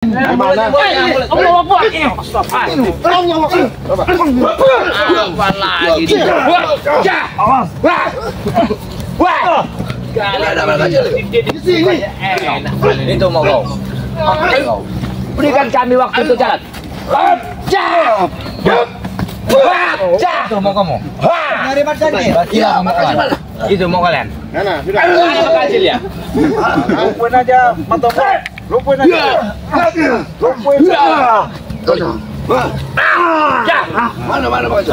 Itu mau kau. Berikan kami waktu untuk jalan. Itu mau kamu. Dari mana nih? Iya, mau kalian. Itu mau kalian. Mana? Sudah. Kecil ya. Lupain aja, mantap. Lupain aja. Lupain aja. Mana Pak?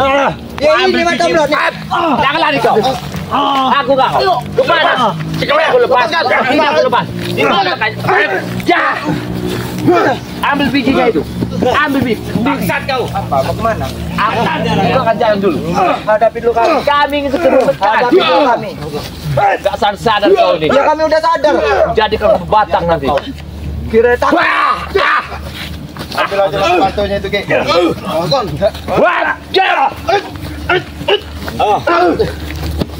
Ya ini mantap loh. Jangan lari kau. Aku kau. Lepas. Sekarang aku lepas. Aku lepas. Ambil bijinya itu. Ambil biji. Bangsat kau. Apa? Mau kemana? Aku akan jalan dulu. Hadapi dulu kami. Kami itu kedua. Hadapi dulu kami. Gak sadar kau ini. Ya kami udah sadar. Jadi kau batang nanti. Kira tak. Ambil aja sepatunya itu, Ki.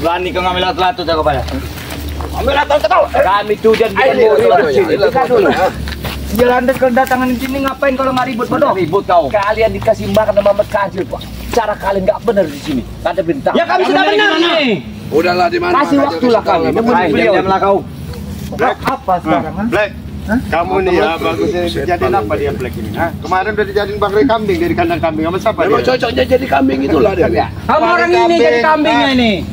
Berani kau ngambil latu-latu tak kepada? Ambil latu kau. Kami tuh dan kita dulu. Jalan kedatangan di sini ngapain kalau nggak ribut bodoh? Ribut kau. Kalian dikasih makan sama Mamat Kajil, Pak. Cara kalian nggak benar di sini. Ada bintang. Ya kami sudah benar nih. Udahlah di mana? Kasih waktu lah kami. Diamlah kau. Black apa sekarang? Black. Kamu nih ya bagusnya dijadiin apa dia Black ini? Kemarin udah dijadiin bangkai kambing dari kandang kambing sama siapa? Memang cocoknya jadi kambing itulah dia. Kamu orang ini jadi kambingnya ini.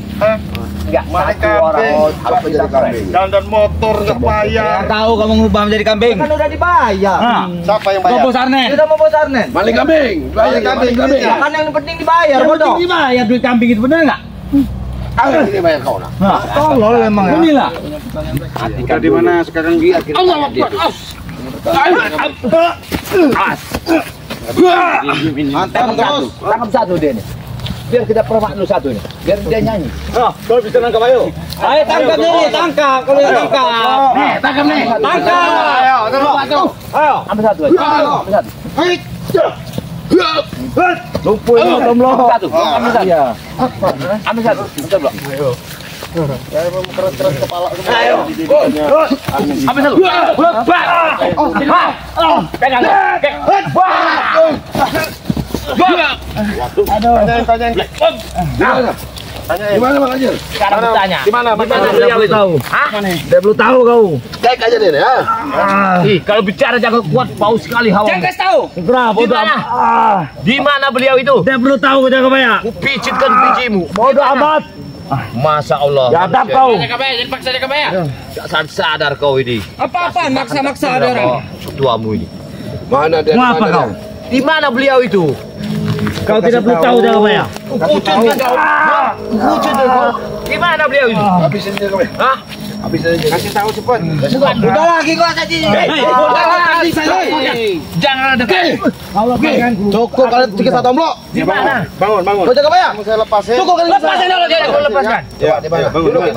Enggak satu orang harus jadi kambing. Dan motor nggak bayar. Tahu kamu ngubah menjadi kambing? Kan udah dibayar. Siapa yang bayar? Bobo Sarnen. Kita mau Bobo Sarnen. Maling kambing. Bayar kambing. Kan yang penting dibayar bodoh. Dibayar duit kambing itu benar enggak? Ini bayar kau nak. Tolol memang ya. Inilah. Kita di mana sekarang dia? Allah Akbar. Mantap terus. Tangkap satu dia nih. Biar tidak permak lu satu nih. Biar dia nyanyi. Kau bisa nangkap ayo. Ayo tangkap nih, tangkap. Kalau yang tangkap. Nih, tangkap nih. Tangkap. Ayo, terus. Ayo. Ambil satu aja. Ambil satu. Lumpuin belum lo. Ambil satu. Ambil satu. Ambil satu. Betul belum? Ayo. Saya mau keras-keras kepala semua. Ayo. Ambil satu. Pegang. Aduh. Tanya. Di mana Bang Ajil? Sekarang bertanya. Di mana beliau itu? Hah? Dia belum tahu kau. Kayak aja deh ya. Ih, kalau bicara jangan kuat, bau sekali hawa. Jangan kasih tahu. Kenapa? Di mana? Di mana beliau itu? Dia belum tahu jangan bayar. Ku pijitkan bijimu. Bodoh amat. Masa Allah. Jadap kau. Jangan paksa dia kebaya. Gak sadar kau ini. Apa-apaan maksa-maksa ada orang. Tuamu ini. Mana dia? Mau apa kau? Di mana beliau itu? Kau tidak perlu tahu jangan bayar. Kucing kau. Kucing kau. Di mana beliau itu? Habisin dia kau. Hah? Habisin aja. Kasih tahu cepat. Udah lagi kau tadi. Jangan ada. Cukup kalian 3 tombol. Di mana? Bangun. Kau jaga bayar. Kamu saya lepasin. Cukup kalian lepasin dulu dia. Lepaskan. Ya, di mana? Dudukin.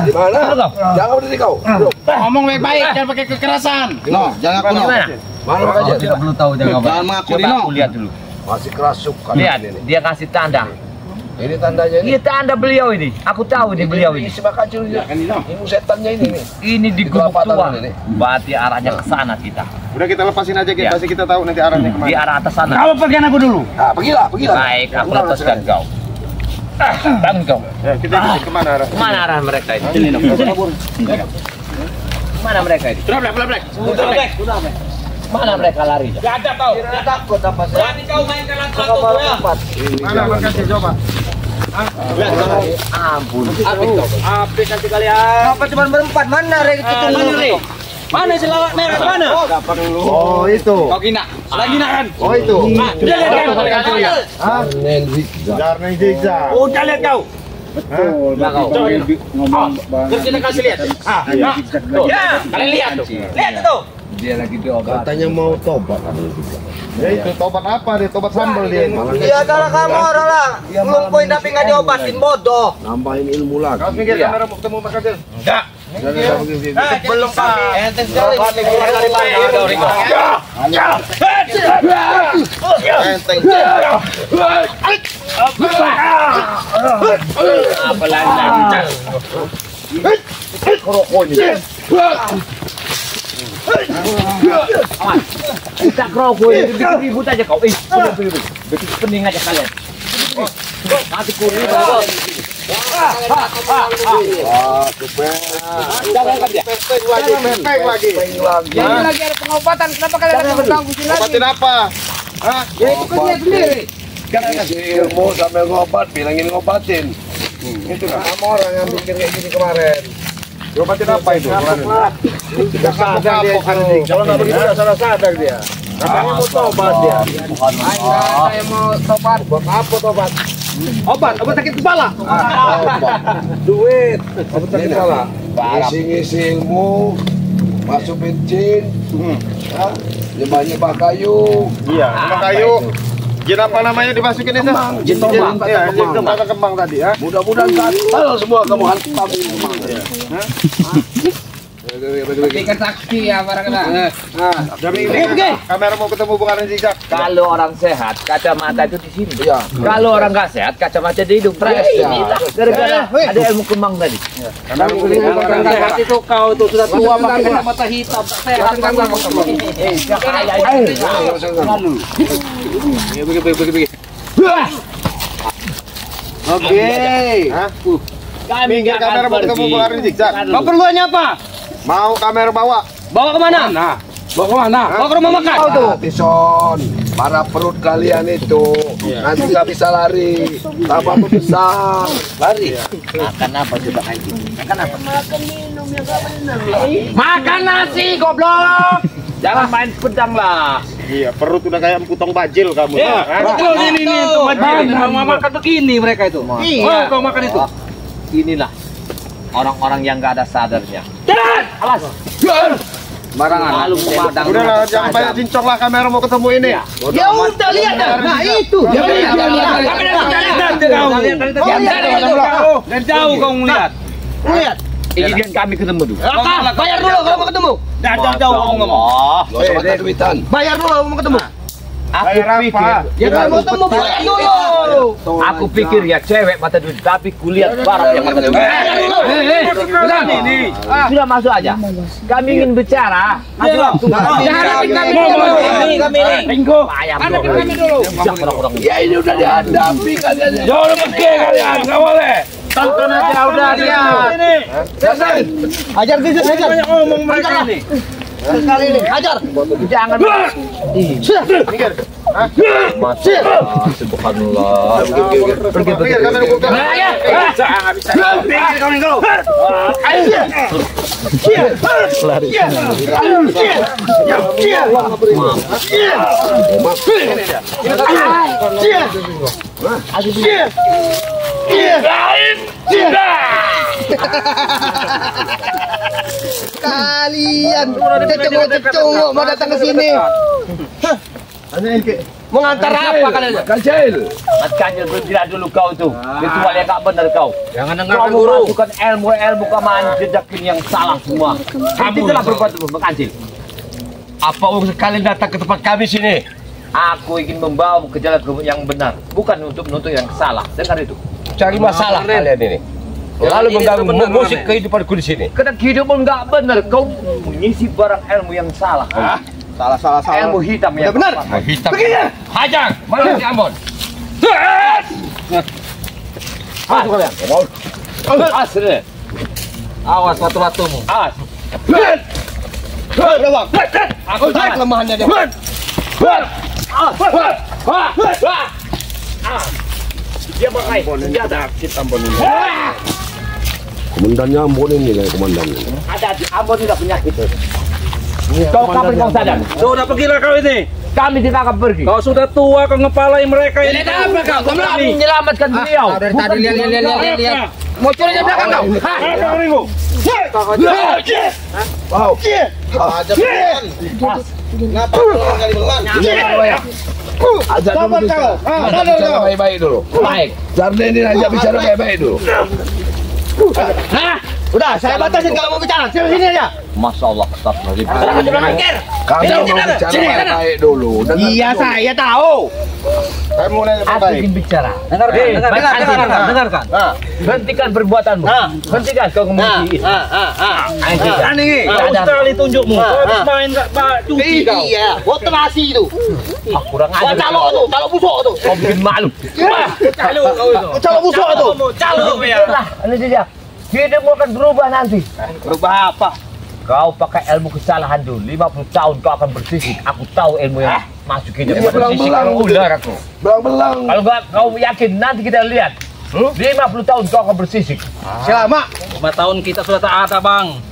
Di mana? Jangan berdiri kau. Ngomong baik-baik, jangan pakai kekerasan. No, jangan aku. Mana aja? Tidak perlu tahu jangan bayar. Jangan mengaku Coba Dino. aku lihat dulu. Masih kerasuk kan Lihat, ini. dia kasih tanda. Ini tandanya ini. Ini tanda beliau ini. Aku tahu ini beliau ini. Si Makacil ini. Ini setannya ini nih. Ini di gubuk kelapa tua. tangan ini. Berarti arahnya ke sana kita. Udah kita lepasin aja Ya. pasti kita tahu nanti arahnya Di kemana. arah atas sana. Kau bagian aku dulu. Ah, pergilah. Baik, aku lepaskan kau. Bangun kau. Ya, kita ikutin kemana arah? Kemana arah mereka ini? Kemana mereka ini? Sudah black. Mana mereka lari? Gak ada kau. Tidak takut apa sih? Berani kau mainkan langsung ya. Mana Makacil coba? Ampun. Habis nanti kalian. Apa cuma berempat? Mana Rek itu? Mana si lawak merah mana? Oh, itu. Kau gina. Lagi kan? Oh, itu. Udah lihat kau. Jarneng zigzag. Udah lihat kau. Betul. Ngomong. Terus kita kasih lihat. Ya, kalian lihat tuh. Lihat tuh. Dia lagi diobat. Katanya mau tobat. Ya itu tobat apa dia? Tobat sambal dia. Iya, kalau kamu orang lah. Ngelumpuin tapi nggak diobatin bodoh. Nambahin ilmu lagi. Kau mikir kamera mau ketemu Makacil? Enggak. Belum Pak. Enteng sekali. Keluar dari Enteng. Apa lagi? Kerokoknya. Aman. Kita rokok ribut aja kau. Bikin pening aja kalian. Nanti kulit. Jangan lagi. Peng lagi. Ini lagi ada pengobatan. Kenapa kalian ada bertanggung lagi? Obatin apa? Hah? Ya itu kan dia sendiri. Kasih ilmu sampai ngobat, bilangin ngobatin. Itu kan sama orang yang bikin kayak gini kemarin. Ngobatin apa itu? Tidak sadar dia. Kalau nggak begitu nggak sadar dia. Katanya mau tobat dia. Saya mau tobat. Buat apa tobat? Obat sakit kepala. Duit. Obat sakit kepala. Ngisi ilmu, masuk bensin, nyembah kayu. Iya, nyembah kayu. Jin apa namanya dimasukin itu? Jin tombak. Iya, jin tombak kembang tadi ya. Mudah-mudahan gatal semua kamu hantam kembang. Ikan saksi ya para kena. Kamera mau ketemu bukan zigzag. Kalau orang sehat, kacamata itu di sini. Iya. Kalau orang nggak sehat, kacamata di hidung. Gara-gara ada ilmu kembang tadi. Orang sehat itu kau itu sudah tua pakai kacamata hitam. Sehat kan kamu. Oke. Kami Minggir kamera mau ketemu bukan zigzag. Kau perluannya apa? Mau kamera bawa. Bawa kemana? Bawa kemana? Bawa ke rumah makan. Tison, para perut kalian itu nanti nggak bisa lari, tambah membesar. Lari. Makan apa coba kayak Makan apa? Makan nasi goblok. Jangan main pedang lah. Iya, perut udah kayak emputong bajil kamu. Betul ini mau makan begini mereka itu. Iya. Kau makan itu. Inilah orang-orang yang nggak ada sadarnya. Awas. Barangan. Malu pedang. Udahlah, jangan banyak cincong lah, kamera mau ketemu ini. Ya udah lihat dah. Nah itu. Dari jauh kau ngeliat. Lihat. Izinkan kami ketemu dulu. Bayar dulu kalau mau ketemu. Jauh kau ngomong. Gak usah pakai duitan. Bayar dulu kalau mau ketemu. Aku pikir, Ya kalau mau ketemu bayar dulu. aku pikir ya cewek mata duit, tapi kulihat barang yang mata duit. Sudah masuk aja. Kami ingin bicara. Masuk waktu. Kami ini. Minggu. Ayam dulu. Ya ini udah dihadapi kalian. Jangan pergi kalian, nggak boleh. Tonton aja udah lihat. Hajar bisa hajar. Banyak ngomong mereka ini. Sekali ini hajar. Jangan. Minggir. Subhanallah. Pergi. Kamera buka. Kalian cecung mau datang ke sini. Mengantar apa kalian? Kancil. Makanya bergerak dulu kau tuh. Ritual yang tak benar kau. Jangan Kau memasukkan ilmu-ilmu keman jejakin yang salah semua. Kamu telah berbuat dulu, Mengkancil. Apa urusan kalian datang ke tempat kami sini? Aku ingin membawa ke jalan yang benar, bukan untuk menuntut yang salah. Dengar itu. Cari masalah kalian ini. Lalu mengganggu musik kehidupanku di sini. Karena kehidupan nggak benar, kau mengisi barang ilmu yang salah. Salah. Ilmu hitam yang benar. Hitam. Hajar. Mana di Ambon? Masuk kalian. Asli. Awas watu-watumu. Awas. Bang. Aku tahu kelemahannya dia. Dia pakai senjata. Ambon ini. Komandannya Ambon ini kayak komandan. Ada di Ambon tidak penyakit. Kau kapan kau sadar? Sudah pergilah kau ini. Kami tidak akan pergi. Kau sudah tua, kau ngepalai mereka ini. Apa kau? Kami menyelamatkan beliau. Dari tadi lihat. Mau curi di belakang kau. Wow. Ajar kalian. Kenapa kali berulang? Ajar dulu bicara baik-baik dulu. Baik. Jardin ini aja bicara baik-baik dulu. Udah, saya batasin kalau mau bicara. Sini aja. Masya Allah, astagfirullahaladzim. Kami mau bicara baik dulu. Iya, saya tahu. Saya mau nanya Aku baik. ingin bicara. Dengarkan. Hentikan perbuatanmu. Hentikan kau ngomong ini. Nih, Sekali tunjukmu. Habis main cuci kau. Iya, buat terasi itu. Kurang ajar. Calo busuk tuh. Kau bikin malu. Calo kau itu. Calo busuk tuh. Calo ya. Ini dia. Hidupmu akan berubah nanti. Berubah apa? Kau pakai ilmu kesalahan dulu. 50 tahun kau akan bersisik. Aku tahu ilmu yang masuk hidup. Iya, belang-belang. Ular aku. Belang-belang. Kalau enggak kau yakin nanti kita lihat. 50 tahun kau akan bersisik. Selama 5 tahun kita sudah taat, Bang.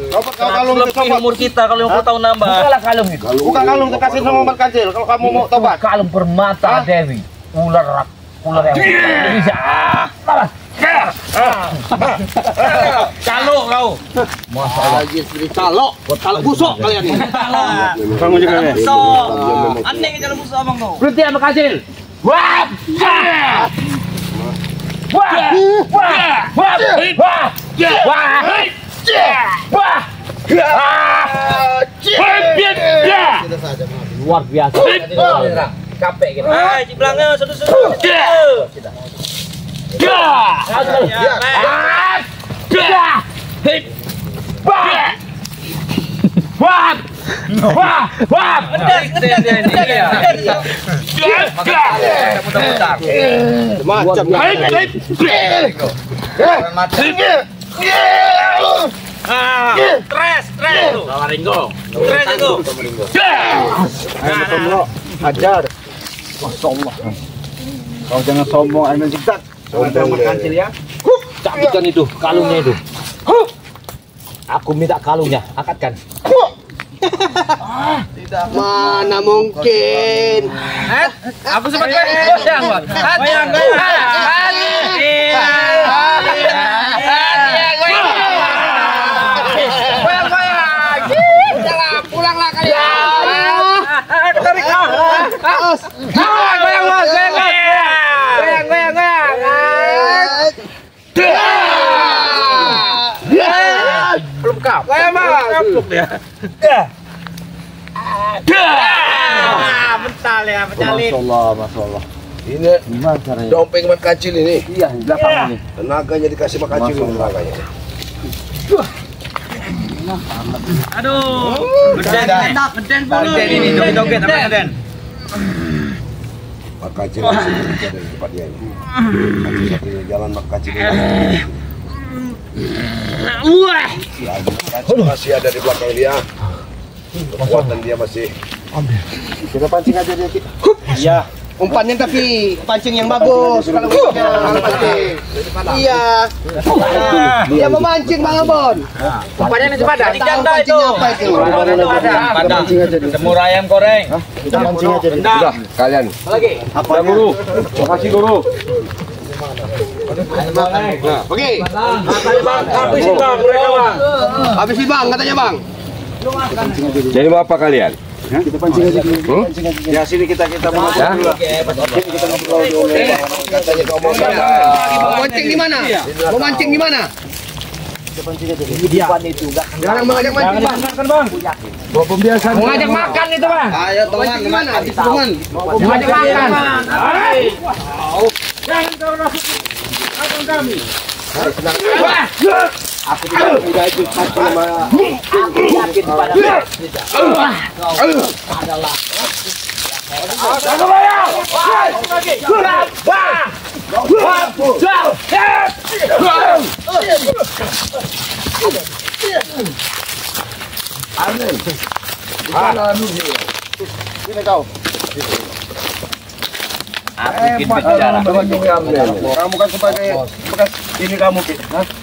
Kau kalung itu Lebih umur kita kalau 50 tahun nambah. Bukalah kalung itu. bukan kalung terkasih sama Mbak Kancil. Kalau kamu mau tobat. Kalung permata Dewi. Ular yang bisa. Calo kau. Kalau busuk kalian ini. Kamu juga nih. Aneh jalan musuh Abang kau. Berhenti sama Kasil. Wah! Wah! Wah! Wah! Wah! Wah! Luar biasa. Capek gitu. Ciblangnya sudah. Macam Stres tuh. Stres itu. Ajar. Masya Allah. Kau jangan sombong, Aiman Zigzag. Mbak Kancil ya. Cabutkan itu kalungnya itu. Aku minta kalungnya, angkatkan. Mana mungkin. Aku sebagai goyang, Bang. Goyang. Pulanglah kalian. Tarik kau. Goyang, Mas. Goyang. Belum kap. Goyang, Mas. Kapuk dia. Mental ya, mencalin. Masya Allah. Ini Gimana caranya? dompeng Mak Kacil ini. Iya, di belakang ini. Tenaganya dikasih Mak Kacil ini tenaganya. Aduh. Meden ini. Joget apa Meden? Mak Kacil masih berada di tempat dia ini. Satu-satunya jalan Mak Kacil ini. Masih ada di belakang dia. Kekuatan dia masih. Kita pancing aja dia. Iya. Umpannya tapi pancing yang bagus. Kalau pancing. Iya. Dia memancing Bang Abon. Umpannya ini sepadan. Pancing apa itu? Pancing aja dia. Semur ayam goreng. Kita pancing aja dia. Sudah, kalian. Lagi. Apa guru? Makasih guru. Oke. Habisin Bang, mereka Bang. Habisin Bang katanya Bang. Jadi mau apa kalian? Kita pancing aja dulu. Ya sini kita mau dulu. Sini kita ngobrol dulu. Katanya kau mau Mau mancing di mana? Mau mancing di mana? Kehidupan itu enggak Jangan mengajak mancing Bang. bawa pembiasaan. mau ngajak makan itu, Bang. Ayo teman, di mana? Habis teman. Mau ngajak makan. Jangan kau masuk akun kami. Aku tidak mudah itu pancing sama. Aku yakin pada adalah Sini kau. aku ingin bicara Kamu kan sebagai bekas ini kamu, Ki.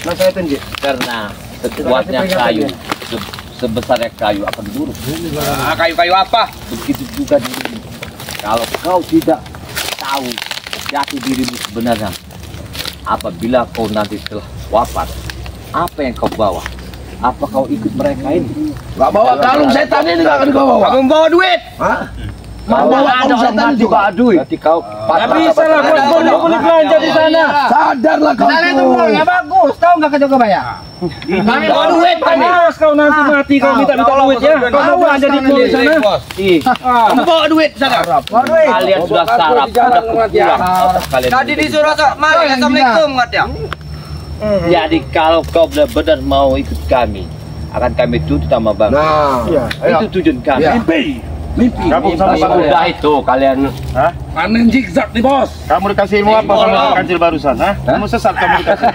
Nasihatin, Ki. karena sekuatnya kayu sebesarnya kayu akan buruk. Kayu-kayu apa? Begitu juga dirimu. Kalau kau tidak tahu jati dirimu sebenarnya, apabila kau nanti telah wafat, apa yang kau bawa? Apa kau ikut mereka ini? Gak bawa kalung setan ini, gak akan kau bawa. Kamu bawa duit. Hah? Mana ada orang juga duit. Nanti kau Nggak bisa lah buat kulit belanja di sana. Sadarlah kau. Sana itu uangnya bagus, tahu nggak kejauh bayar? Kami mau duit kami. Mas kau nanti mati kau minta duit ya. Kau belanja di mall di sana. Kamu bawa duit sana. Kalian sudah sarap, sudah pulang. Kalian Tadi disuruh mari assalamualaikum katanya. jadi kalau kau benar-benar mau ikut kami, akan kami tuntut sama bang. Nah, Itu tujuan kami. Mimpi. Gabung sama Mimpi Bang. udah itu kalian. Panen zigzag nih bos. Kamu dikasih ilmu apa sama kancil barusan? Kamu sesat kamu dikasih.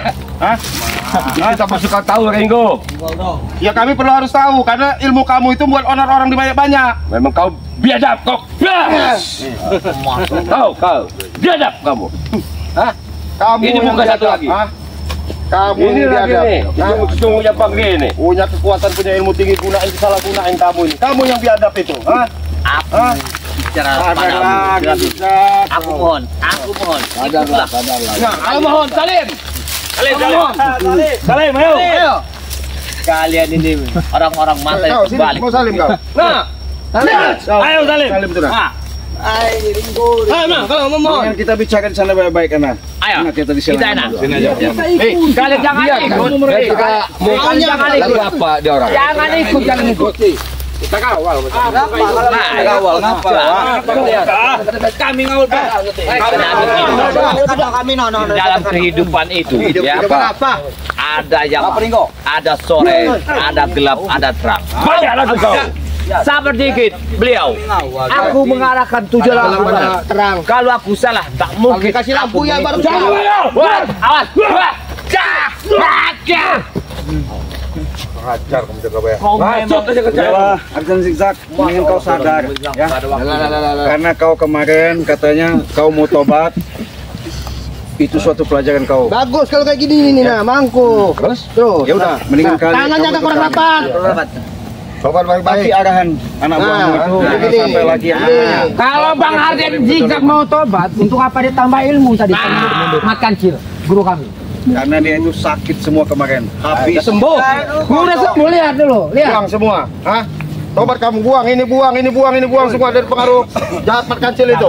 Kita pasti kau tahu Ringo. Ya kami perlu harus tahu karena ilmu kamu itu buat orang-orang di banyak-banyak. Memang kau biadab kau. Kau biadab kamu. Kamu Ini yang bukan satu biadab, lagi. Kamu Ini yang lagi biadab. nih. Sungguhnya begini. Punya kekuatan, punya ilmu tinggi, gunain salah gunain kamu ini. Kamu yang biadab itu. Aku bicara padamu. Aku mohon. Ikutlah. Aku mohon Salim. Salim, ayo. Kalian ini orang-orang mantai Kau sini, balik. mau salim kau. Nah, Ayo salim. Salim itu dah. kalau mau mohon. Jangan kita bicara di sana baik-baik karena. Ayo. Kita di Kita enak. Sini aja. Kalian jangan ikut. Kalian jangan ikut. Apa dia orang? Jangan ikut, jangan ikut. Kita kawal. Kawal ngapa? Kami ngawal kami Dalam kehidupan itu, ya, Apa? ada yang ada sore, ada gelap, ada terang. Banyak lagi kau. Sabar dikit, beliau. Aku mengarahkan tujuan aku. Terang. Kalau aku salah, tak mungkin. Kasih lampu ya baru. Awas. Hajar kamu jaga bayar. Kau memang Arjan zigzag, ingin kau sadar ya. Karena kau kemarin katanya kau mau tobat. Itu suatu pelajaran kau. Bagus kalau kayak gini nih nah, mangkuk. Terus. Ya udah, mendingan kali. Tangannya agak kurang rapat. Tobat baik-baik. Tapi arahan anak buahmu itu jangan begini. sampai lagi yang namanya. Kalau Bang Arden zigzag mau tobat, untuk apa dia tambah ilmu tadi? Mat Kancil, guru kami. Karena dia itu sakit semua kemarin. Habis Sembuh. Udah sembuh, lihat dulu, lihat. buang semua. Tobat kamu buang, ini buang semua dari pengaruh jahat Mat Kancil itu.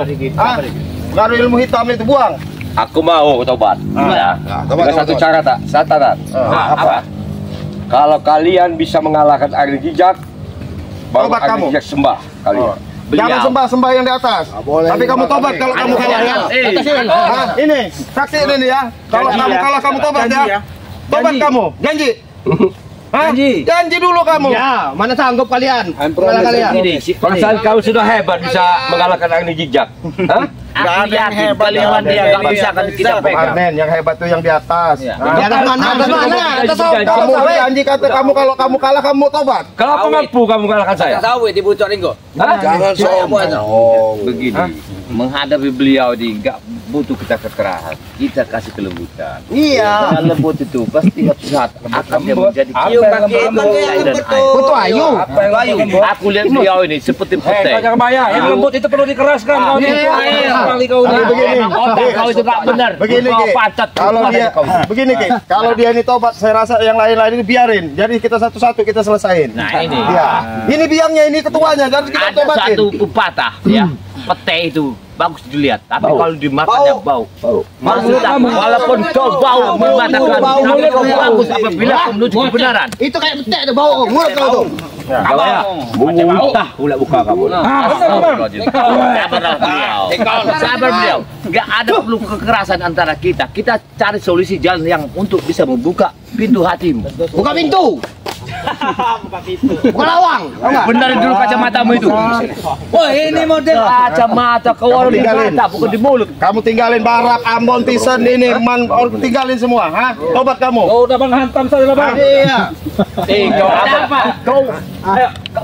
Pengaruh ilmu hitam itu buang. Aku mau tobat. Ya. Tobat, Dengan satu tobat. cara tak? Catatan. Apa? Kalau kalian bisa mengalahkan Arden Zigzag, baru Tobat Arden kamu. Zigzag sembah kalian. Jangan sembah yang di atas. Tapi kamu tobat kalau kamu kalah ya. Ini saksi ini ya. Kalau kamu kalah kamu tobat ya. Tobat kamu. Janji. Janji dulu kamu. Ya, mana sanggup kalian? Mana kalian? Perasaan kau sudah hebat bisa mengalahkan Arden Zigzag. Nggak ada yang hebat. Kalian dia nggak bisa akan kita pegang. Arden yang hebat tuh yang di atas. Di atas mana? Atas mana? Atas Kamu janji kata kamu kalau kamu kalah kamu tobat. Kalau aku mampu kamu mengalahkan saya. Tahu di bocor Ringo. Jangan sombong. Begini, menghadapi beliau di nggak butuh kita kekerasan, kita kasih kelembutan. Iya. Karena lembut itu pasti saat akan dia menjadi Cium kaki yang betul. Butuh ayu. Apa yang ayu? Aku lihat beliau ini seperti petai. Jangan bayar. Yang lembut itu perlu dikeraskan. Kau kali kau begini. Otak kau itu nggak benar. Begini Kau Ki. pacat. Kalau dia begini Ki. Kalau dia ini tobat, saya rasa yang lain-lain itu biarin. Jadi kita satu-satu kita selesain. Nah ini. Ya. Ini biangnya ini ketuanya jadi kita Ada tobatin. satu pepatah ya, petai itu bagus dilihat, tapi kalau dimakannya bau. Maksudnya walaupun kau bau mengatakan, tapi kau bagus apabila kau menuju kebenaran. Itu kayak betek tuh bau mulut kau tuh. Muntah pula buka kamu. Sabarlah beliau. Sabar beliau. Gak ada perlu kekerasan antara kita. Kita cari solusi jalan yang untuk bisa membuka pintu hatimu. Buka pintu. Buka lawang. Benerin dulu kacamatamu itu. Wah, ini model Kacamata kau harus di mata, bukan di mulut. Kamu tinggalin Barak, Ambon, Tisen ini, tinggalin semua, Tobat kamu. Oh, udah Bang hantam saja lah Bang. Iya. Kau apa? Kau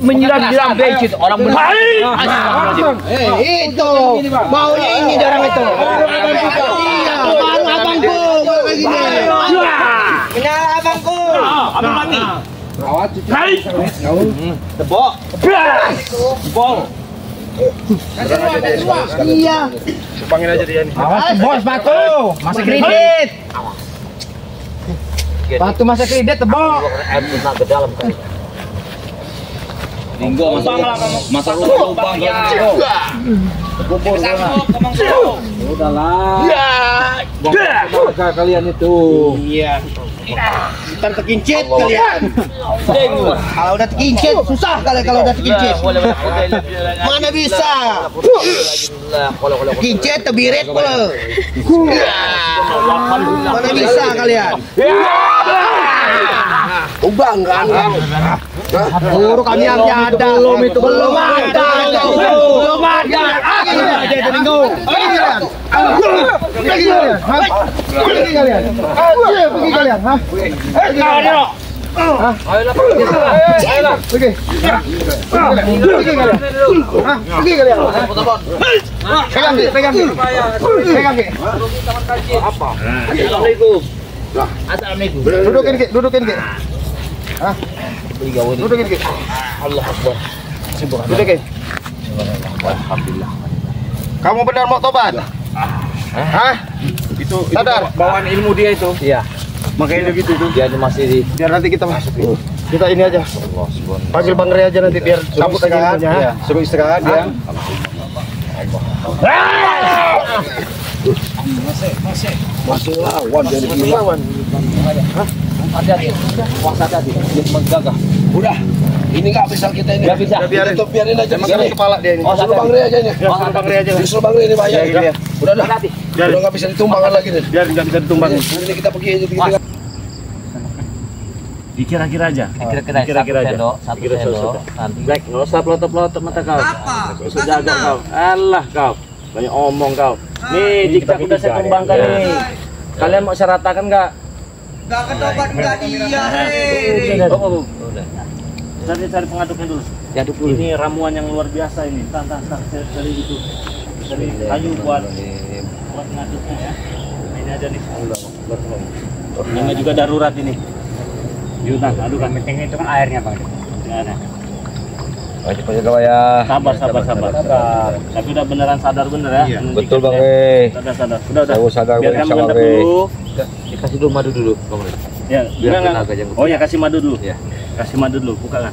menyiram-nyiram becit orang benar. Itu baunya ini jarang itu. Iya, abang-abangku kayak gini. Benar abangku. Abang mati. Iya. Supangin aja dia nih. Awas bos batu, masih kredit. Batu masih kredit tebok. Tinggo masuk lubang Tinggo. Kubur sana. Udahlah. Warga kalian itu. Iya. Ntar terkincit kalian. Kalau udah terkincit susah kalau udah terkincit. Mana bisa? Terkincit terbirit pula. Mana bisa kalian? Ubang kan? Guru kami yang ada. Belum ada. Belum ada. Aja Tinggo. Pergi kalian. Pergi kalian. Pergi kalian. Ayolah pergi. Pergi kalian. Pergi kalian. Pegang. Apa? Assalamualaikum. Assalamualaikum. Dudukin Ki. Hah? Dudukin Ki. Allah Akbar. Dudukin. Alhamdulillah. Kamu benar mau tobat? Hah? Itu Sadar? bawaan ilmu dia itu. Iya. Makanya begitu tuh. Dia masih di Biar nanti kita masuk. Kita ini aja. Panggil Bang Rey aja nanti biar cabut aja ilmunya. Suruh istirahat ya. Masih lawan jadi lawan. hati-hati. Hati-hati. Dia menggagah. Udah. Ini nggak bisa kita ini. Nggak bisa. Biarin aja. Makan kepala dia ini. Suruh Bang Rey aja nih. Suruh Bang Rey aja. Suruh Bang Rey ini bahaya. Udah dah. Hati-hati. Udah nggak bisa ditumbangkan lagi nih. Biar nggak bisa ditumbang. Ini kita pergi aja kita. Dikira-kira aja. Kira-kira aja. Satu sendok. Nanti. Black, nggak usah pelotot-pelotot mata kau. Apa? Usah jaga kau. Alah kau. Banyak omong kau. Nih, jika udah saya kembangkan nih. Kalian mau saya ratakan nggak? Gak ketobat enggak dia, Oh, udah. Cari pengaduknya dulu. Diaduk dulu. Ini ramuan yang luar biasa ini. Cari itu. Cari kayu buat ngaduknya ya. Ini aja nih. Ini juga darurat ini. Yunan, adukan. Penting itu kan airnya bang. Ada. Wajib aja ya. Sabar. Tapi udah beneran sadar bener ya. Iya, betul Bang Rey. Sadar. Saya sadar Biar Bang kamu ngendap Rey. dulu. Dikasih dulu madu dulu, Bang Rey. Ya, Biar enggak. tenaga yang Oh ya, kasih madu dulu. Ya. Kasih madu dulu, buka kan.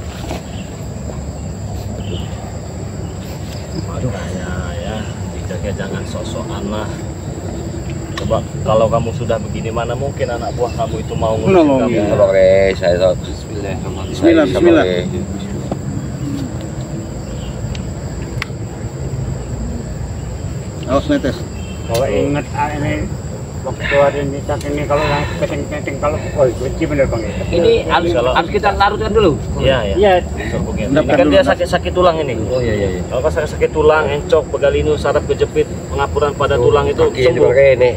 Aduh, ya. Dijaga jangan sok-sokan lah. Coba kalau kamu sudah begini, mana mungkin anak buah kamu itu mau ngurusin kamu. Bang Rey, saya tahu. Bismillah. Awas netes. Kalau ingat ini waktu ada nisan ini kalau yang keting kalau benci bener bang ya. Ini harus kita larutkan dulu. Iya. Iya. Ini kan dia sakit iya tulang ini. Oh iya. Kalau sakit tulang, encok, begalinu, saraf kejepit, pengapuran pada tulang itu sembuh. nih.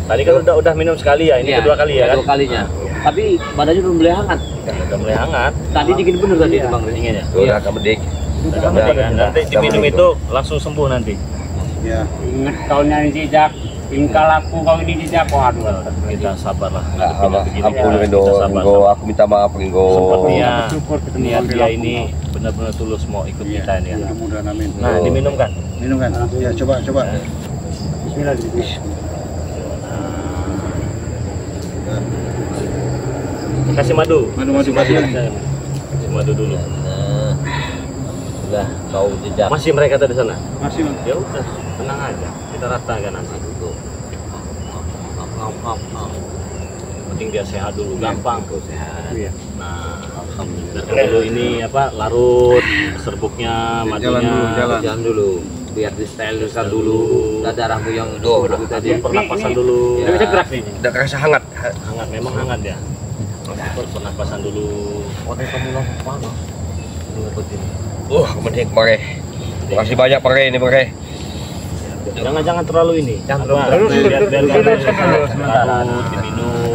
Tadi kan udah minum sekali ya, ini kedua kali ya kan? Kedua kalinya. Tapi badannya belum mulai hangat. Udah mulai hangat. Tadi dingin bener tadi itu Bang Rey. Iya. Agak medik. Nanti diminum itu langsung sembuh nanti. Ya. Ingat tahunnya ini jejak. Tingkal aku kalau ini jejak waduh. Kita sabarlah. Ampun Ringo, aku minta maaf Ringo. Sepertinya Syukur ketemu niat dia ini benar-benar tulus mau ikut kita ini ya. Mudah-mudahan amin. Nah, diminum kan? Minum kan? Ya coba. Bismillah. Kasih madu. Madu. Kasih madu dulu. Udah, kau jejak. Masih mereka tadi sana? Masih Bang. Ya udah, tenang aja. Kita ratakan nanti. Penting dia sehat dulu, gampang. Sehat. Nah, dulu ini apa? Larut serbuknya, madunya. Jalan. dulu. Biar di sterilkan dulu. Darahmu yang Tadi pernapasan dulu. Udah bisa gerak nih. Udah kerasa hangat. Hangat, memang hangat ya. Pernapasan dulu. kamu langsung panas. Kepenting Bang Rey. Makasih banyak Bang Rey ini Bang Rey. Jangan terlalu ini. Biar diminum.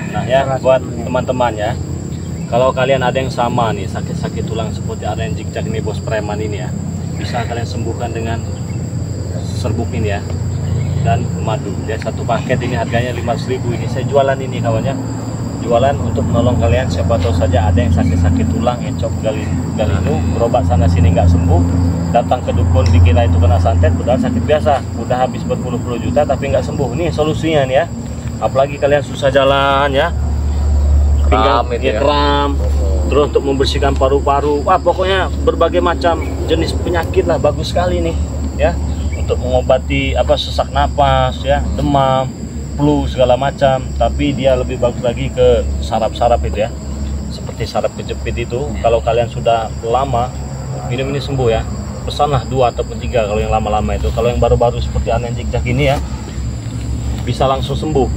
Nah ya, buat teman-teman ya. Kalau kalian ada yang sama nih, sakit-sakit tulang seperti ada yang jikjak ini bos preman ini ya, bisa kalian sembuhkan dengan serbuk ini ya, dan madu. Dia satu paket ini harganya 5.000 ini. Saya jualan ini kawannya. Jualan untuk menolong kalian, siapa tahu saja ada yang sakit-sakit tulang, encok, galinu, berobat sana sini nggak sembuh, datang ke dukun dikira itu kena santet, padahal sakit biasa, udah habis berpuluh-puluh juta tapi nggak sembuh. Nih solusinya nih ya, apalagi kalian susah jalan ya, pinggang Kram itu ya. kram, terus untuk membersihkan paru-paru. Wah, pokoknya berbagai macam jenis penyakit lah, bagus sekali nih ya, untuk mengobati sesak napas ya, demam, flu segala macam. Tapi dia lebih bagus lagi ke saraf-saraf itu ya, seperti saraf kejepit itu. Kalau kalian sudah lama minum ini sembuh ya, pesanlah 2 ataupun 3 kalau yang lama-lama itu. Kalau yang baru-baru seperti Arnen Zigzag ini ya, bisa langsung sembuh,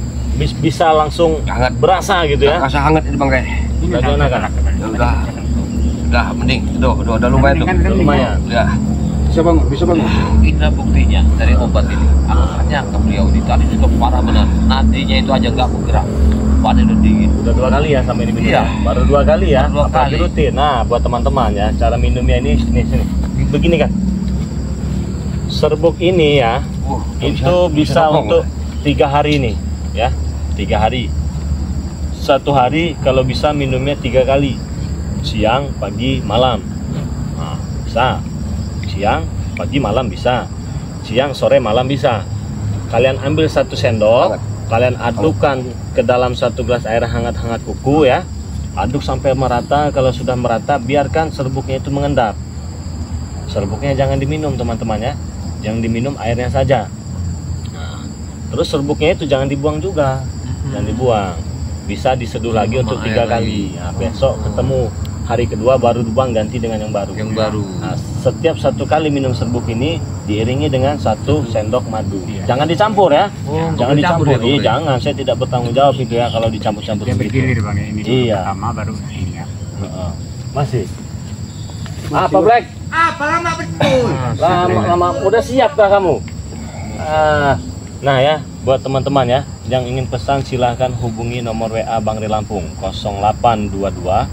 bisa langsung Hangat. berasa gitu ya. Rasa hangat ini Bang Rey. Bagaimana kan? Udah mending. Udah lumayan tuh. Lumayan. Udah. Bisa bangun. Inilah buktinya dari obat ini. Aku nyangka beliau ini tadi sudah parah benar. Nantinya itu aja nggak bergerak. Badan udah dingin. Udah 2 kali ya sampai diminum. Iya. Baru 2 kali ya. Baru 2 apalagi kali. rutin. Nah, buat teman-teman ya, cara minumnya ini sini. Begini kan. Serbuk ini ya, itu bisa untuk 3 hari nih ya. 3 hari. 1 hari kalau bisa minumnya 3 kali. Siang, pagi, malam. Nah, bisa. Siang, pagi, malam bisa. Siang, sore, malam bisa. Kalian ambil 1 sendok, kalian adukkan ke dalam 1 gelas air hangat-hangat kuku ya. Aduk sampai merata. Kalau sudah merata, biarkan serbuknya itu mengendap. Serbuknya jangan diminum teman-teman ya, yang diminum airnya saja. Nah, terus serbuknya itu jangan dibuang juga, jangan dibuang. Bisa diseduh lagi untuk 3 kali. Nah, besok ketemu hari kedua baru dibuang, ganti dengan yang baru. Nah, setiap 1 kali minum serbuk ini diiringi dengan 1 sendok madu. Jangan dicampur ya, jangan dicampur. Iya, jangan. Saya tidak bertanggung jawab itu ya kalau dicampur-campur Dia begitu. bergilir Bang, ini dulu Iya. pertama baru ini ya. Masih. Apa Black? Apa lama betul? Lama udah siap kah kamu? Nah ya, buat teman-teman ya yang ingin pesan silahkan hubungi nomor WA Bang Rey Lampung 0822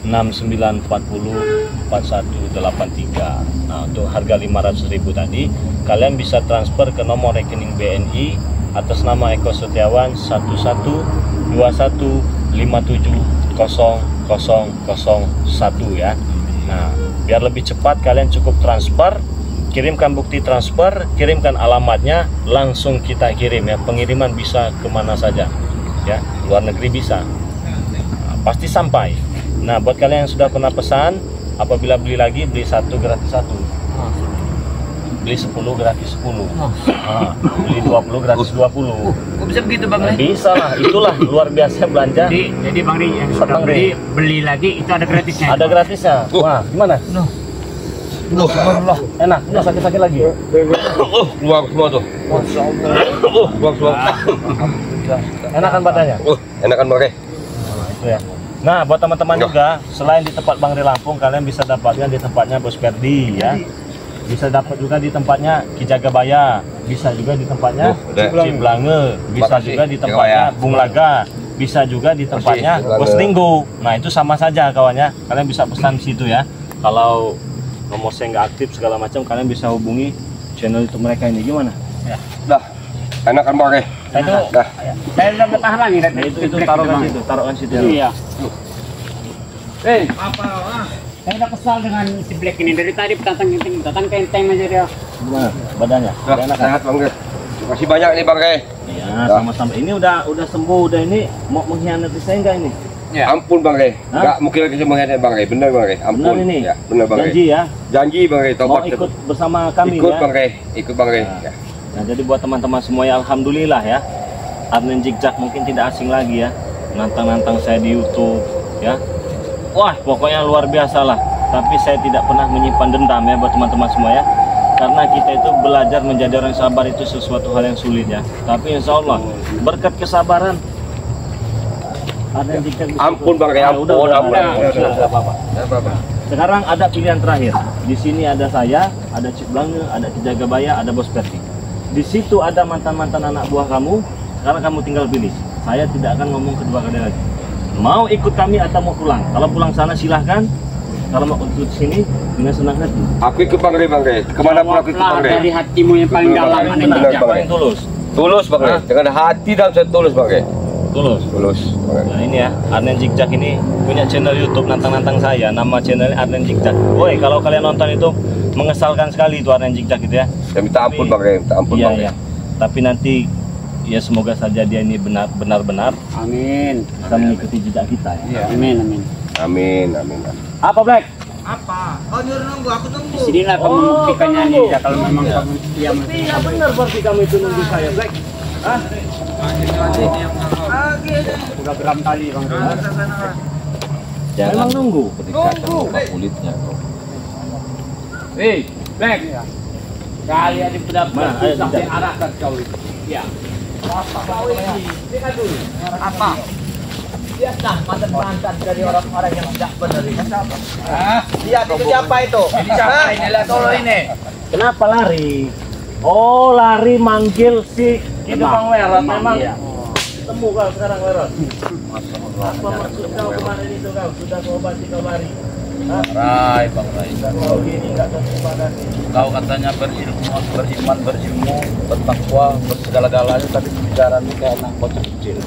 6940 4183. Nah, untuk harga 500.000 tadi kalian bisa transfer ke nomor rekening BNI atas nama Eko Setiawan 1121570001 ya. Nah, biar lebih cepat kalian cukup transfer, kirimkan bukti transfer, kirimkan alamatnya, langsung kita kirim ya. Pengiriman bisa kemana saja ya, luar negeri bisa. Nah, pasti sampai. Nah, buat kalian yang sudah pernah pesan, apabila beli lagi, beli 1 gratis 1, beli 10 gratis 10, beli 20 gratis 20. Kok bisa begitu Bang Rey? Bisa lah, itulah luar biasa belanja. Jadi Bang Rey yang sudah Bang Rey. beli lagi itu ada gratisnya. Ada gratisnya. Wah, gimana? Enak, nggak sakit-sakit lagi. Keluar semua tuh. Keluar semua. Enakan badannya. Enakan Bang Rey. Nah, itu ya. Nah, buat teman-teman juga, selain di tempat Bang Rey Lampung, kalian bisa dapatkan di tempatnya Bos Perdi ya. Bisa dapat juga di tempatnya Ki Jagabaya, bisa juga di tempatnya Ciblange, bisa juga di tempatnya Bung Laga, bisa juga di tempatnya Bos Ringgo. Nah, itu sama saja kawannya. Kalian bisa pesan di situ ya. Kalau nomor saya nggak aktif segala macam, kalian bisa hubungi channel YouTube mereka ini. Gimana? Ya. Dah. Enakan Bang Rey. Itu Dah. Saya udah bertahan lagi. Nah, itu taruhkan situ. Iya. Apa? Saya udah kesal dengan si Black ini dari tadi datang kenteng aja dia. Gimana badannya? Dah, Udah enakan? sehat Bang Rey. Terima kasih banyak nih Bang Rey. Iya, sama-sama. Ini udah sembuh, udah ini mau mengkhianati saya enggak ini? Ampun Bang Rey. Hah? Enggak mungkin lagi saya mengkhianati Bang Rey. Benar Bang Rey. Ampun. Benar ini? Ya, benar Bang Rey. Janji ya? Janji Bang Rey, Mau tobat. ikut bersama kami Ikut ya? Bang Rey. Ikut Bang Rey. Nah. Ya. Nah, jadi buat teman-teman semuanya, alhamdulillah ya. Arnen Zigzag mungkin tidak asing lagi ya. Nantang-nantang saya di YouTube ya. Wah, pokoknya luar biasa lah. Tapi saya tidak pernah menyimpan dendam ya buat teman-teman semua ya. Karena kita itu belajar menjadi orang sabar itu sesuatu hal yang sulit ya. Tapi insya Allah berkat kesabaran Arnen Zigzag bisa Ampun Bang Rey, ampun. udah, Ampun. nggak apa-apa. Ya, Bapak. Sekarang ada pilihan terakhir. Di sini ada saya, ada Ciblange, ada Ki Jagabaya, ada Bos Perti. Di situ ada mantan-mantan anak buah kamu. Sekarang kamu tinggal pilih. Saya tidak akan ngomong kedua kali lagi. Mau ikut kami atau mau pulang? Kalau pulang sana silahkan. Kalau mau ikut sini dengan senang hati. Aku ikut Bang Rey, Bang Rey. Kemana pun aku ikut Bang Rey. Dari hatimu yang paling Benar, dalam. Bang. Arnen Benar, Zigzag. Bang. Paling tulus. Tulus Bang Rey. Dengan hati dalam saya tulus Bang Rey. Tulus. Tulus. Bang Rey. Nah ini ya, Arnen Zigzag ini punya channel YouTube nantang-nantang saya. Nama channelnya Arnen Zigzag. Woi, kalau kalian nonton itu mengesalkan sekali itu Arnen Zigzag gitu ya. Saya minta ampun Bang Rey, minta ampun Iya, Bang Rey. iya. Tapi nanti ya semoga saja dia ini benar-benar Amin. bisa mengikuti jejak kita ya. Amin. Amin. Apa Black? Apa? Kau nyuruh nunggu, aku tunggu. Disinilah kamu membuktikannya nih, kalau memang kamu setia Iya benar berarti kamu itu nunggu saya Black. Hah? sudah berapa kali Bang. Jangan Memang nunggu. nunggu kulitnya. Hei, Black. Kalian ini benar-benar Ayo, susah tidak. diarahkan kau ini. Ya. Apa kau ini? Dengar dulu. Apa? Dia dah mantan-mantan dari orang-orang yang tidak benar ini. Iya, itu siapa itu? Ini siapa ini? Lihat dulu ini. Kenapa lari? Oh lari manggil si itu Bang Lerot memang. Iya. Ketemu kau sekarang Lerot. Apa maksud kau kemarin itu kau sudah kau obati kau lari? Rai, Bang Rai. Kau gini nggak terima. Kau katanya beriman, berilmu, bertakwa, bersegala-galanya, tapi bicara ini kayak anak bocah kecil.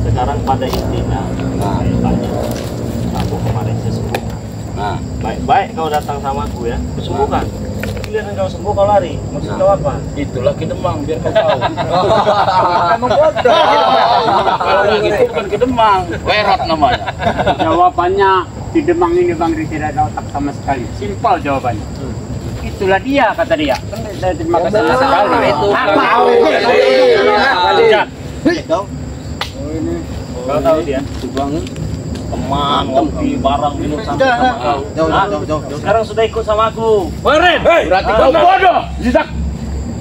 Sekarang pada intinya, saya tanya, aku kemarin saya sembuhkan. Nah, Baik-baik kau datang sama aku ya, kusembuhkan. Giliran kau sembuh kau lari, maksud kau apa? itulah Kidemang biar kau tahu. Emang bodoh. Kalau begitu bukan Kidemang, Lerot namanya. Jawabannya di Demang ini Bang Ri tidak ada otak sama sekali. Simpel jawabannya. Itulah dia kata dia. Saya terima kasih sekali. Itu. Kau tahu dia? Teman, ngopi, barang, minum sama kau. Jauh. Sekarang sudah ikut sama aku. Berarti kau bodoh. Zizak.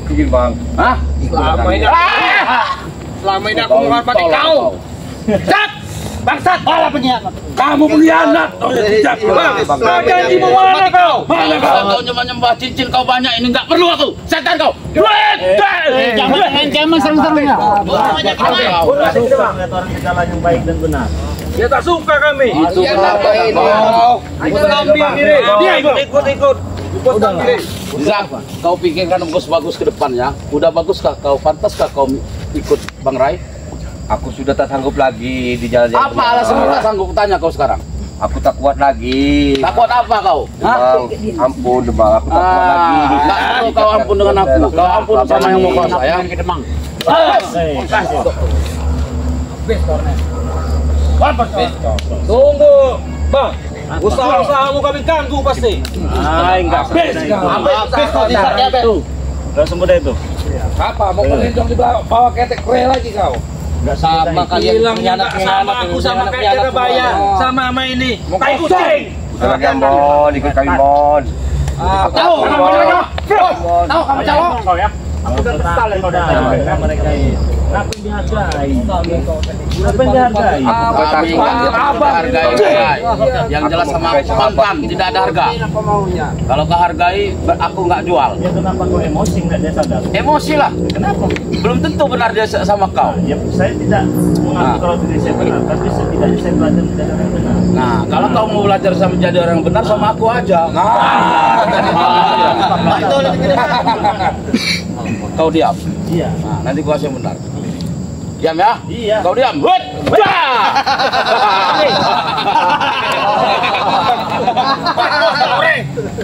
Bikin Bang. Hah? Selama ini aku menghormati kau. Bangsat, malah pengkhianat. Kamu pengkhianat. Selama ini Mana kau? Mana kau nyembah cincin kau banyak ini nggak perlu aku. Setan kau. Jangan serang-serangnya. Lihat orang di jalan yang baik dan benar. Dia tak suka kami. Itu kenapa itu? Dia ikut. Zak, kau pikirkan bagus ke depannya. Udah baguskah kau? Pantaskah kau ikut Bang Rai? Aku sudah tak sanggup lagi di jalan yang Apa alasan tak sanggup tanya kau sekarang? Aku tak kuat lagi. Takut apa kau? Bang, ampun Bang, aku tak kuat lagi. Nggak perlu kau ampun dengan aku. Kau ampun sama yang mau kuasa ya. Ke Demang. Tunggu, Bang. Usaha-usahamu kami ganggu pasti. Enggak. Udah semudah itu. Apa? Mau melindung di bawah ketek kre lagi kau? Enggak Sama kalian sama aku sama kayak Surabaya sama ini. Tai kucing. Ikut kami Mon. Tahu kamu Tahu kau ya. Aku udah kesal kau datang. Mereka ini. Apa yang dihargai? Apa yang dihargai? kami hargai. Yang jelas sama aku mantan tidak ada harga. Kalau kau hargai, aku nggak jual. Ya kenapa kau emosi nggak dia sadar? Emosi lah. Kenapa? Belum tentu benar dia sama kau. Ya, saya tidak mengaku kalau diri saya benar, tapi setidaknya saya belajar menjadi orang benar. Nah, kalau kau mau belajar sama menjadi orang benar sama aku aja. Kau diam. Iya. Nah, nanti gua yang benar. Diam ya? Iya. Kau diam.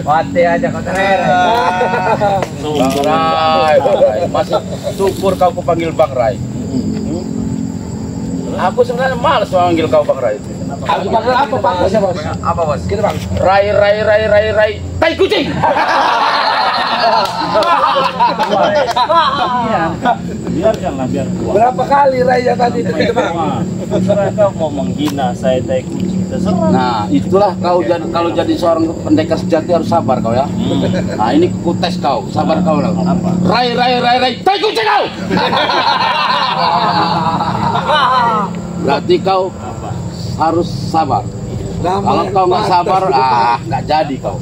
Mati aja kau Bang Rai. Masih syukur kau kupanggil Bang Rai. Aku sebenarnya malas manggil kau Bang Rai. Aku panggil apa Pak? Apa Bos? Kita Bang. Rai. Tai kucing. Biarkanlah biar kuat. Berapa kali Raya tadi itu Bang? Terserah kau mau menghina saya tai kucing terserah. Nah, itulah kau kalau jadi seorang pendekar sejati harus sabar kau ya. Nah, ini ku tes kau, sabar kau lah. Apa? Rai, tai kucing kau. Berarti kau harus sabar. Kalau kau nggak sabar, nggak jadi kau.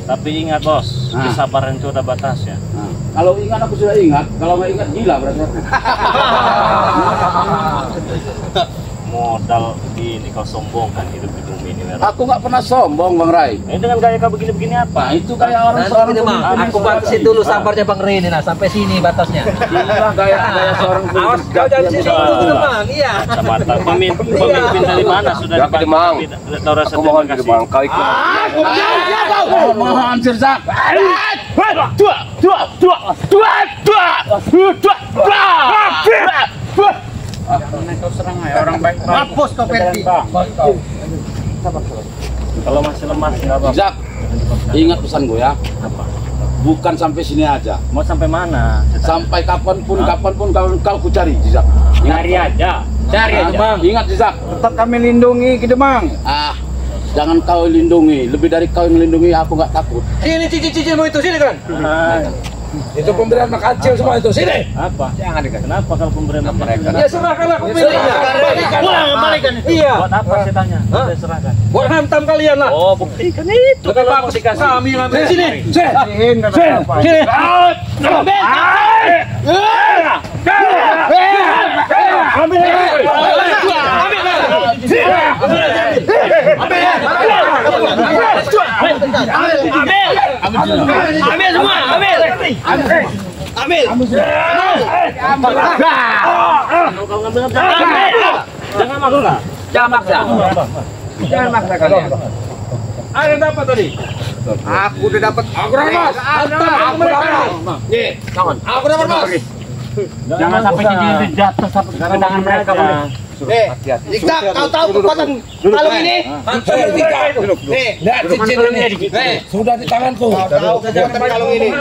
Tapi ingat bos, Nah. kesabaran itu ada batasnya. Nah, kalau ingat aku sudah ingat, kalau nggak ingat gila berarti aku. Modal ini kau sombongkan hidup di bumi ini. Mer. Aku nggak pernah sombong Bang Rai. Ini dengan gaya kau begini-begini apa? Nah, itu kayak orang seorang pemimpin. Aku batasin dulu sabarnya Bang Rin ini, nah sampai sini batasnya. Inilah gaya seorang pemimpin. Awas kau jangan sini dulu ke depan, iya. Kacamata pemimpin dari mana sudah Ya, Pak Demang. tidak tahu rasa Aku mohon terima kasih. Bang, kau ikut. Mohon Sirzak. Jangan kau serang ya orang baik. Mampus kau Ferdi. Kalau masih lemas nggak apa-apa. Jak, ingat pesan gue ya. Bukan sampai sini aja. Mau sampai mana? Sampai kapanpun kau ku cari, Jak. Cari aja. Cari aja. Bang. Ingat, Jak. Tetap kami lindungi Kidemang. Jangan kau lindungi. Lebih dari kau yang lindungi, aku nggak takut. Sini cicil-cicilmu itu, sini kan. Itu pemberian mak kecil semua itu. Sini. Apa? Jangan dikasih. Kenapa kalau pemberian mereka? Ya serahkanlah aku pilihnya. Balikan. Iya. Buat apa saya tanya? Saya serahkan. Buat hantam kalian lah. Oh, buktikan itu. Lebih bagus kami yang ambil sini. Jangan maksa kalian. Ada yang dapat tadi? Aku udah dapat. Aku dapat. Aku dapat. Nih, kawan. Aku dapat, Mas. Jangan sampai cincin itu jatuh sampai ke tangan mereka. Zigzag, kau tahu kekuatan kalung ini? Nih, lihat cincin ini. Nih, Sudah di tanganku. tahu kekuatan kalung ini.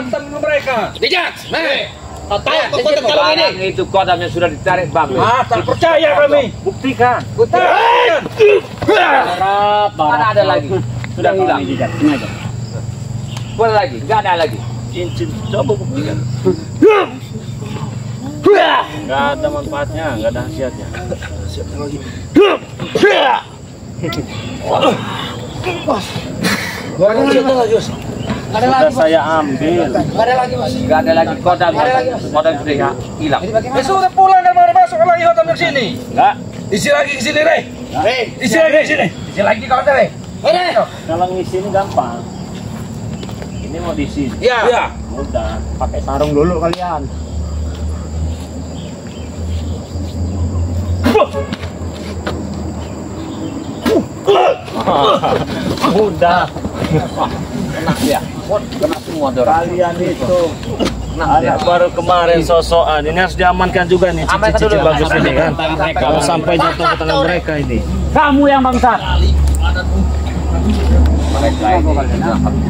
Zigzag. Nih, kau tahu kekuatan kalung ini? Barang itu kodam yang sudah ditarik bang. Tak percaya kami. Buktikan. Mana ada lagi? Sudah hilang. Mana lagi? Nggak ada lagi. Cincin. Coba buktikan. Nggak ada manfaatnya, nggak ada khasiatnya. Sudah saya ambil. Nggak ada lagi kodam. Kodam sudah hilang. Ya sudah pulang dan baru masuk lagi hotel ke sini. Nggak. Isi lagi ke sini, Rey. Isi lagi ke sini. Isi lagi kau Rey. Kalau ngisi ini gampang. Ini mau diisi. Iya. Udah, pakai sarung dulu kalian. Udah. Kena dia. Kena semua dorong. Kalian itu Kena dia. anak baru kemarin sosokan. Ini harus diamankan juga nih cincin-cincin bagus ini kan. Kalau sampai jatuh ke tangan mereka ini. Kamu yang bangsat. Mereka ini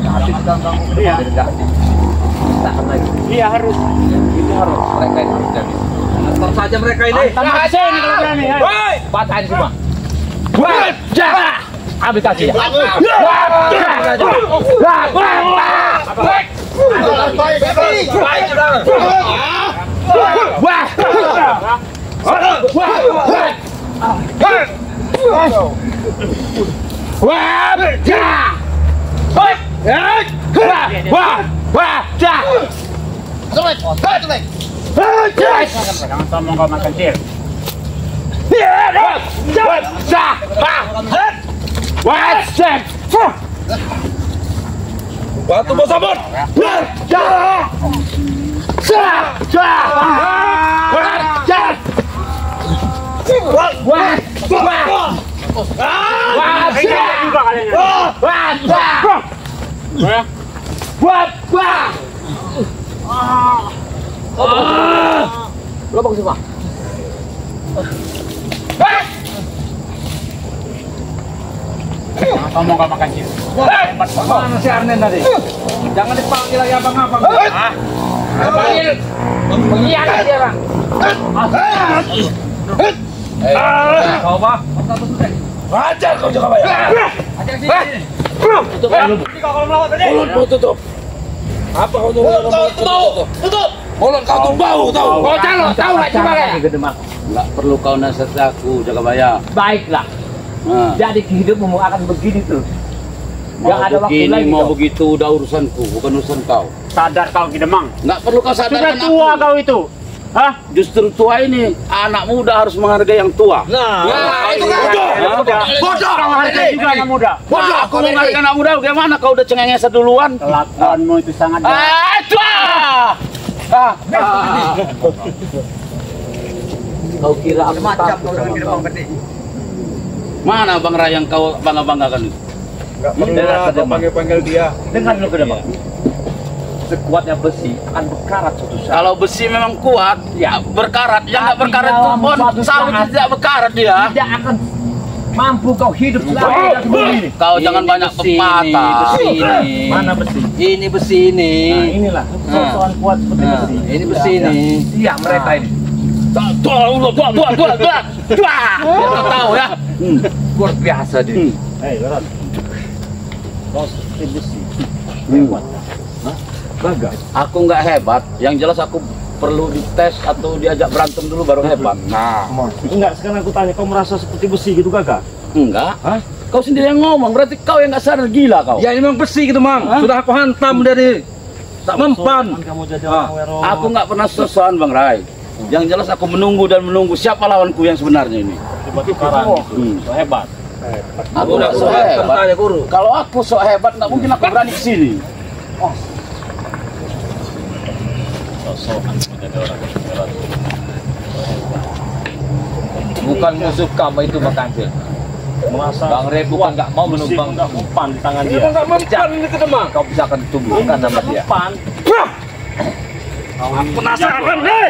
habis. Iya. Tahan lagi. Iya harus. Itu harus. Mereka ini harus jadi. Nonton saja mereka ini. Tambah sini kalau berani. Ayo. Patahin semua. Ambil kaki ya. Jangan sombong kau makan kecil. Batu bos sabun. Juga kalian. Lobong semua. Jangan sombong kau makan kecil. Mana si Arnen tadi? Jangan dipanggil lagi abang-abang. Panggil. Pengkhianat dia bang. Kau apa? Wajar kau jaga bayar. Tutup dulu. Mulutmu tutup. Apa kau tutup? Mulut kau tuh bau tahu. Kau calon tahu lah cuma kayak. Enggak perlu kau nasihati aku, jaga bayar. Baiklah. Nah, Jadi hidupmu akan begini tuh. Yang ada waktu begini, lagi mau kau. begitu udah urusanku, bukan urusan kau. Sadar kau Kidemang. Enggak perlu kau Sudah sadarkan tua aku. kau itu. Hah? Justru tua ini, anak muda harus menghargai yang tua. Nah, itu kan Bodoh. Kau hargai juga anak muda. Bodoh, aku menghargai anak muda, bagaimana kau udah cengenges duluan? Kelakuanmu itu sangat jahat. Kau kira aku macam takut kau sama dengan kau? Bang Ferdi. Mana Bang Ray yang kau bangga-banggakan itu? Dengar ke depan. Panggil dia. Dengar dulu ke depan. sekuatnya besi akan berkarat suatu saat. Kalau besi memang kuat, ya berkarat. Yang nggak berkarat itu pun sawit tidak berkarat dia. Tidak akan mampu kau hidup selama di bumi ini. Kau jangan banyak pepatah. Besi ini. Mana besi? Ini besi ini. Nah, inilah soal kuat seperti besi. Ini besi ini. Iya mereka ini. Biar kau tahu ya. Luar biasa dia. Hei, Berat. Kau seperti besi. Gagal. Aku nggak hebat. Yang jelas aku perlu dites atau diajak berantem dulu baru hebat. Nah, Enggak, sekarang aku tanya, kau merasa seperti besi gitu gagak? enggak. Kau sendiri yang ngomong, berarti kau yang nggak sadar, gila kau. Ya ini memang besi gitu, Mang. Sudah aku hantam dari tak mempan. Kamu jadi orang wero. Aku nggak pernah sosokan, Bang Rai. Yang jelas aku menunggu dan menunggu siapa lawanku yang sebenarnya ini. Tiba-tiba gitu. So hebat. Aku nggak so hebat. Kalau aku so hebat, nggak mungkin aku berani kesini. Sosokan menjadi orang wero. Bukan musuh kamu itu Makancil. Merasa Bang Rey bukan nggak mau besi menumbang nggak mempan di tangan dia. Enggak mempan ini kita, Mang. kau bisa akan ditumbuhkan sama dia. Mempan. Aku penasaran, hei.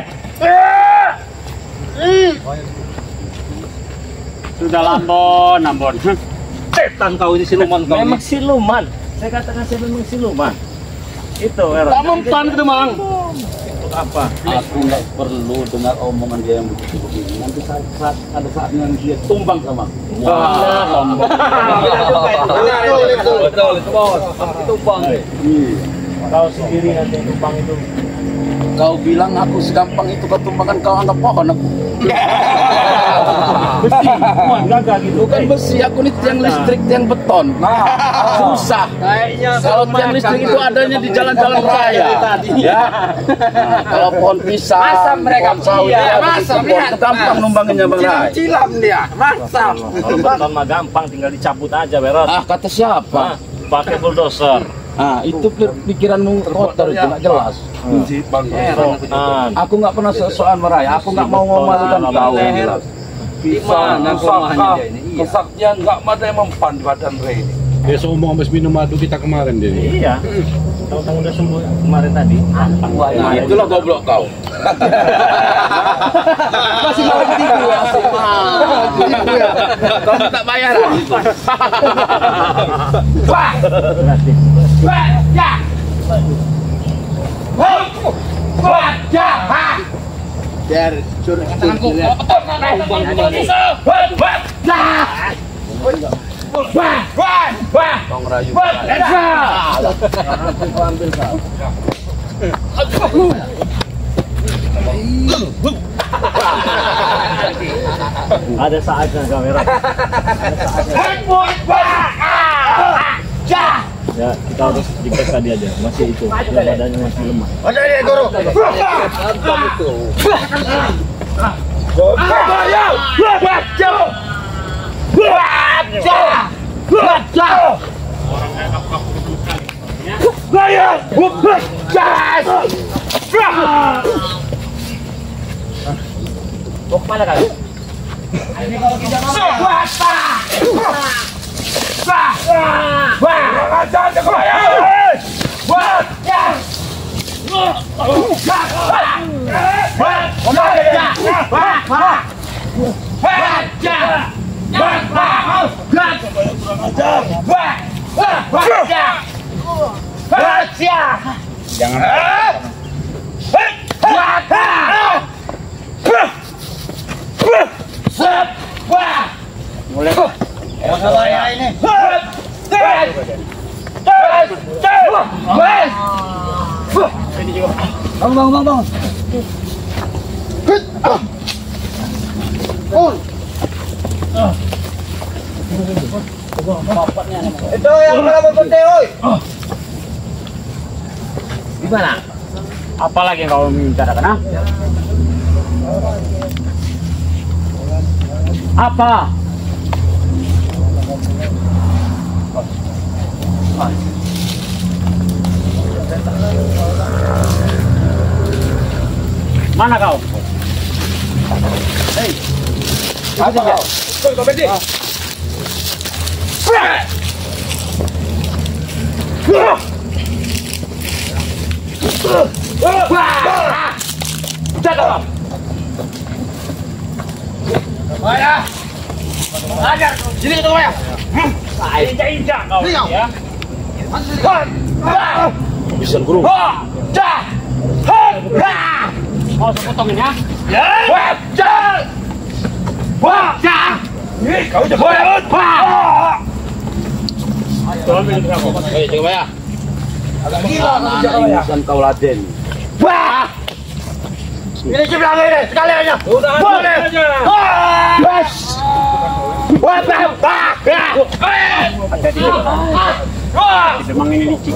Sudah Ambon. Setan kau ini siluman kau. Memang siluman. Saya katakan saya memang siluman. Itu wero. Tak mempan gitu, Mang. Untuk apa? Aku nggak perlu dengar omongan dia yang begini. Nanti saat ada saatnya dia tumbang sama. Betul itu bos. Itu bang. Kau sendiri nanti yang tumpang itu. Kau bilang aku segampang itu kau tumbangkan, kau anggap pohon aku. Besi, kuat gagak gitu. Bukan besi, aku ini tiang listrik, tiang beton. Susah. Kalau tiang listrik itu adanya di jalan-jalan raya. Ya. Kalau pohon pisang, Masam mereka. pohon sawit, Iya, pohon masam, pohon lihat. itu gampang numbanginnya, Bang Rai. Cilam dia. Masam. Kalau beton mah gampang, tinggal dicabut aja, Berat. Ah, kata siapa? Pakai bulldozer. Ah, itu pikiranmu kotor itu nggak jelas. Sosokan. Aku nggak pernah sosokan meraya. Aku nggak mau ngomongkan kau yang jelas. Mana kelemahannya dia ini? Iya. Kesaktian nggak ada yang mempan di badan Rey. Dia sombong habis minum madu kita kemarin dia. Iya. Tahu-tahu udah sembuh kemarin tadi. Nah, itulah goblok kau. Masih mau ditipu ya? Kau tak bayaran. Gratis. Biar suruh tanganku. Kau ngerayu. Ada saatnya kamera. Ya, kita harus dicek tadi aja. Masih itu. Badannya masih lemah. Ada dia guru. Mau kemana kalian? Itu yang berapa putih, oi? Gimana? Apalagi yang kau bicarakan, ha? Apa? Mana kau? Hei, apa kau? Kau bedi. Jaga. Maya. Ajar. Sini kita Maya. Injak-injak kau ya. Bisa guru. Mau saya potongin ya? Kau jangan. Tolong ambil berapa? Ayo jaga Maya. Agak gila bukan kau laden. Ini sebelah ini sekali aja. Boleh. Bas. Demang ini licik.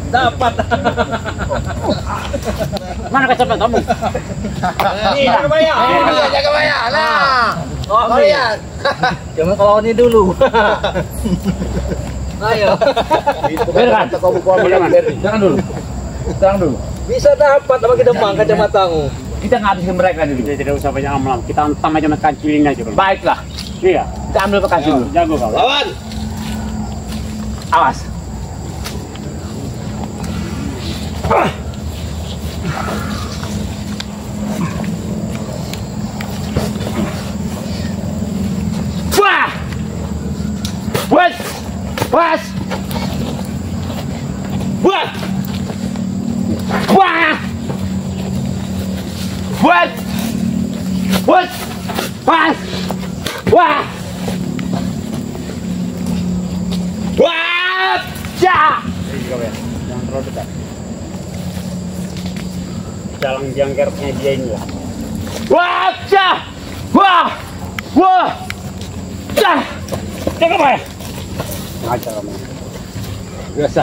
Dapat. Mana kecepatan kamu? Jaga Maya. Jaga Maya. Nah. Oh lihat. Jangan kalau ini dulu. Ayo. Beneran. Jangan dulu. Jangan dulu. Bisa dapat apa kita bang kacamatamu. Kita ngabisin mereka dulu. Kita tidak usah banyak amalan. Kita hantam aja makan cilingnya aja. Baiklah. Iya. Kita ambil bekasi dulu. Jago kau. Lawan. Awas. Wah! Wes! Wes! Wah! Wah! Wes! Wes! Wes! Wah! Wah! Ja! Jangan terlalu dekat. Jalan jangkarnya dia ini lah. Wah! Ja! Wah! Wah! Ja! Jaga apa ya? Ngajar kamu. Biasa.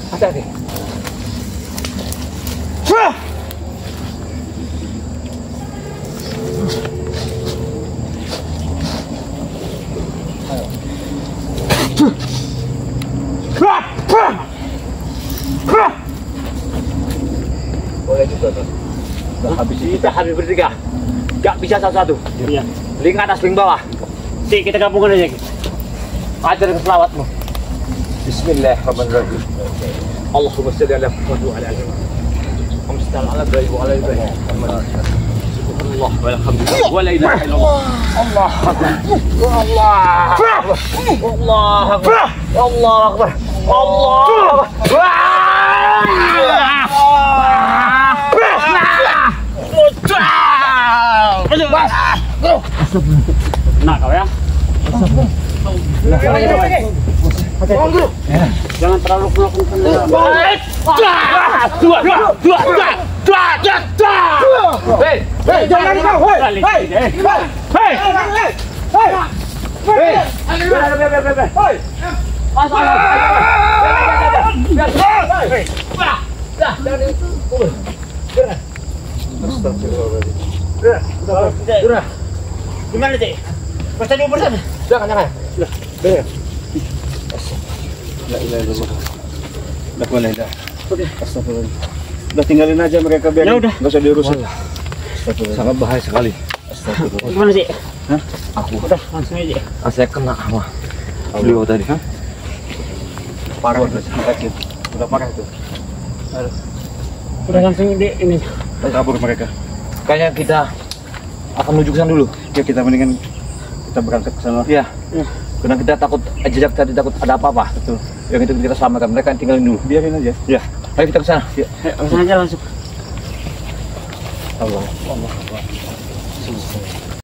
Hati-hati. Boleh juga tuh. Habis kita habis bertiga. Gak bisa satu-satu. Iya. Link atas, link bawah. Si kita gabungkan aja. Ajar ke selawatmu. Bismillahirrahmanirrahim. Allahumma shalli ala Muhammad wa ala ali Muhammad. Ala Ibrahim wa ala Ibrahim. Allah walhamdulillah wa la ilaha illallah. Allah akbar. Allah akbar. Allah akbar. Allah akbar. Allah Nah kau ya. Jangan terlalu melakukan. Hei, jangan kau. Gimana sih? Masa diuber sana? Jangan. Beres. Astagfirullah. Udah tinggalin aja mereka biar. Ya udah. Enggak usah diurusin. Sangat bahaya sekali. Gimana sih? Hah? Aku udah langsung aja. Saya kena sama beliau tadi. Parah udah sakit. Udah parah itu. Udah langsung di ini. Kabur mereka. Kayaknya kita akan menuju ke sana dulu. Ya kita mendingan kita berangkat ke sana. Iya. Karena kita takut jejak tadi, takut ada apa-apa. Betul. Yang itu kita selamatkan, mereka tinggalin dulu. Biarin aja. Ya. Ayo kita ke sana. Ya. Langsung aja langsung. Allah.